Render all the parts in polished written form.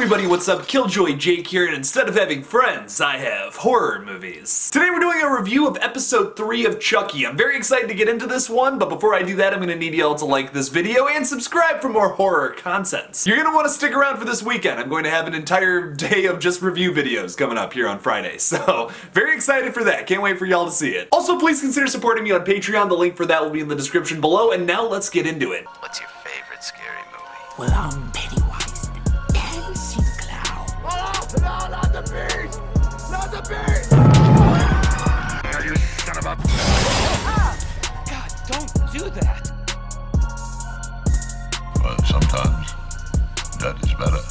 everybody, what's up? KillJoy Jake here, and instead of having friends, I have horror movies. Today we're doing a review of episode 3 of Chucky. I'm very excited to get into this one, but before I do that, I'm gonna need y'all to like this video and subscribe for more horror content. You're gonna wanna stick around for this weekend. I'm going to have an entire day of just review videos coming up here on Friday, so very excited for that. Can't wait for y'all to see it. Also, please consider supporting me on Patreon. The link for that will be in the description below, and now let's get into it. What's your favorite scary movie? Well, I'm Pennywise, the dancing clown. Oh, no, not the beast! Not the beast! You son of a... God, don't do that. But sometimes that is better.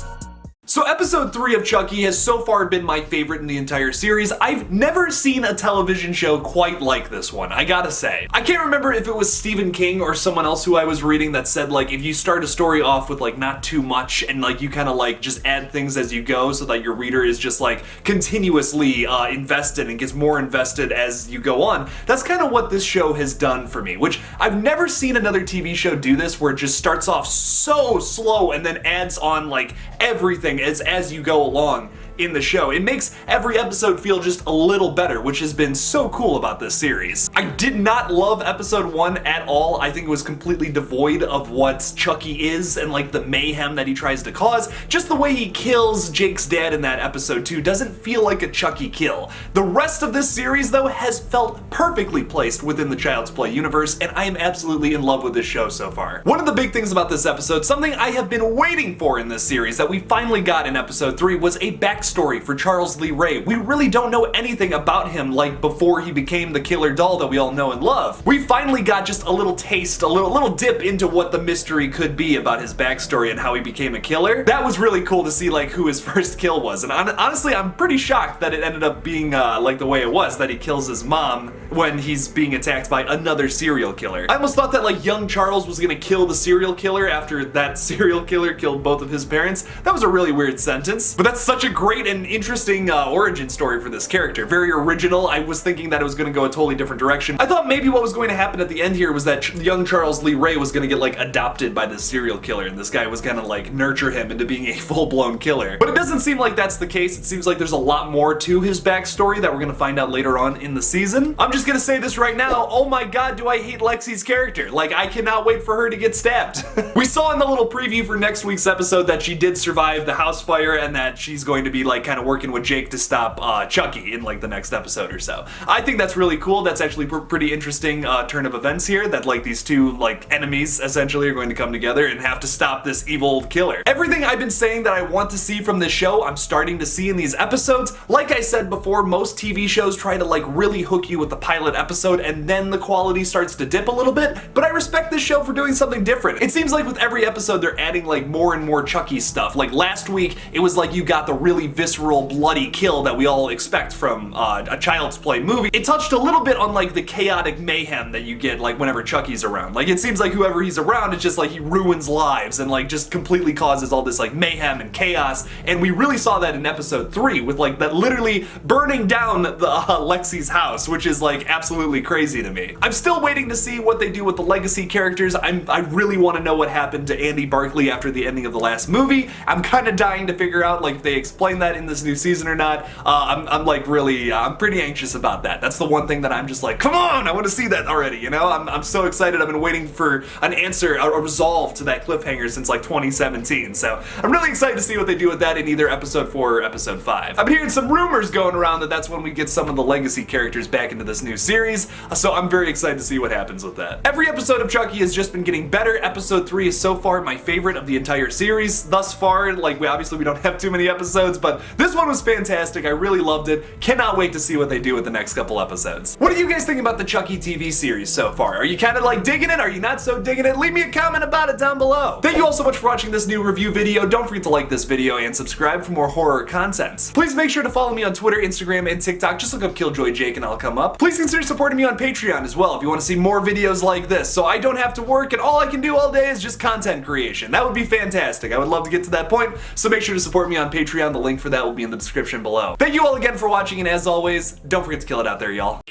So episode 3 of Chucky has so far been my favorite in the entire series. I've never seen a television show quite like this one, I gotta say. I can't remember if it was Stephen King or someone else who I was reading that said, like, if you start a story off with like not too much and like you kind of like just add things as you go so that your reader is just like continuously invested and gets more invested as you go on. That's kind of what this show has done for me, which I've never seen another TV show do this, where it just starts off so slow and then adds on like everything as you go along in the show. It makes every episode feel just a little better, which has been so cool about this series. I did not love episode 1 at all. I think it was completely devoid of what Chucky is and like the mayhem that he tries to cause. Just the way he kills Jake's dad in that episode 2 doesn't feel like a Chucky kill. The rest of this series though has felt perfectly placed within the Child's Play universe, and I am absolutely in love with this show so far. One of the big things about this episode, something I have been waiting for in this series that we finally got in episode 3, was a backstory for Charles Lee Ray. We really don't know anything about him like before he became the killer doll that we all know and love. We finally got just a little taste, a little dip into what the mystery could be about his backstory and how he became a killer. That was really cool to see like who his first kill was, and honestly I'm pretty shocked that it ended up being like the way it was, that he kills his mom when he's being attacked by another serial killer. I almost thought that like young Charles was gonna kill the serial killer after that serial killer killed both of his parents. That was a really weird sentence, but that's such a great and interesting origin story for this character. Very original. I was thinking that it was going to go a totally different direction. I thought maybe what was going to happen at the end here was that young Charles Lee Ray was going to get like adopted by this serial killer, and this guy was going to like nurture him into being a full-blown killer. But it doesn't seem like that's the case. It seems like there's a lot more to his backstory that we're going to find out later on in the season. I'm just going to say this right now. Oh my god, do I hate Lexi's character. Like, I cannot wait for her to get stabbed. We saw in the little preview for next week's episode that she did survive the house fire and that she's going to be like kind of working with Jake to stop Chucky in like the next episode or so. I think that's really cool. That's actually pretty interesting turn of events here, that like these two like enemies essentially are going to come together and have to stop this evil killer. Everything I've been saying that I want to see from this show, I'm starting to see in these episodes. Like I said before, most TV shows try to like really hook you with the pilot episode and then the quality starts to dip a little bit, but I respect this show for doing something different. It seems like with every episode they're adding like more and more Chucky stuff. Like last week it was like you got the really visceral bloody kill that we all expect from a Child's Play movie. It touched a little bit on like the chaotic mayhem that you get like whenever Chucky's around. Like it seems like whoever he's around, it's just like he ruins lives and like just completely causes all this like mayhem and chaos, and we really saw that in episode 3 with like that literally burning down the Lexi's house, which is like absolutely crazy to me. I'm still waiting to see what they do with the legacy characters. I really want to know what happened to Andy Barkley after the ending of the last movie. I'm kind of dying to figure out like if they explain that in this new season or not. I'm like really, I'm pretty anxious about that. That's the one thing that I'm just like, come on, I want to see that already, you know? I'm so excited. I've been waiting for an answer, a resolve to that cliffhanger since like 2017, so I'm really excited to see what they do with that in either episode 4 or episode 5. I've been hearing some rumors going around that that's when we get some of the legacy characters back into this new series, so I'm very excited to see what happens with that. Every episode of Chucky has just been getting better. Episode 3 is so far my favorite of the entire series thus far. Like, we don't have too many episodes, but this one was fantastic. I really loved it. Cannot wait to see what they do with the next couple episodes. What do you guys think about the Chucky TV series so far? Are you kind of like digging it? Are you not so digging it? Leave me a comment about it down below. Thank you all so much for watching this new review video. Don't forget to like this video and subscribe for more horror content. Please make sure to follow me on Twitter, Instagram, and TikTok. Just look up KillJoy Jake and I'll come up. Please consider supporting me on Patreon as well if you want to see more videos like this, so I don't have to work and all I can do all day is just content creation. That would be fantastic. I would love to get to that point, so make sure to support me on Patreon. The link for that will be in the description below. Thank you all again for watching, and as always, don't forget to kill it out there, y'all.